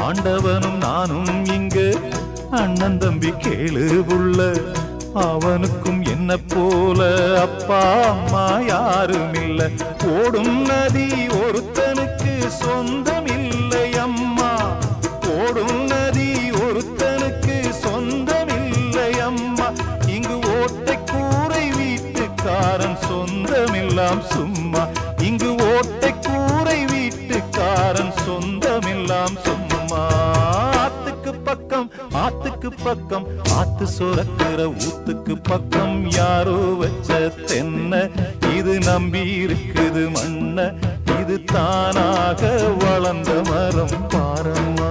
ஆண்டவனும் நானும் இங்கு அண்ணன் தம்பி கேளு புள்ள, அவனுக்கும் என்ன போல அப்பா அம்மா யாரும் இல்ல. ஓடும் நதி ஒருத்தனுக்கு சொந்தம் இல்லை அம்மா, ஓடும் நதி ஒருத்தனுக்கு சொந்தம் இல்லை அம்மா. இங்கு ஓட்டை கூரை வீட்டுக்காரன் சொந்தமெல்லாம் சும்மா, இங்கு ஓட்டை கூரை வீட்டுக்காரன் சொந்தமெல்லாம் சும்மா. ஆத்துக்கு பக்கம் ஆத்துக்கு பக்கம் ஆத்து சுரக்கிற ஊத்துக்கு பக்கம் யாரோ வச்ச தென்ன, இது நம்பி இருக்குது மண்ண, இது தானாக வளர்ந்த மரம் பாரம்மா.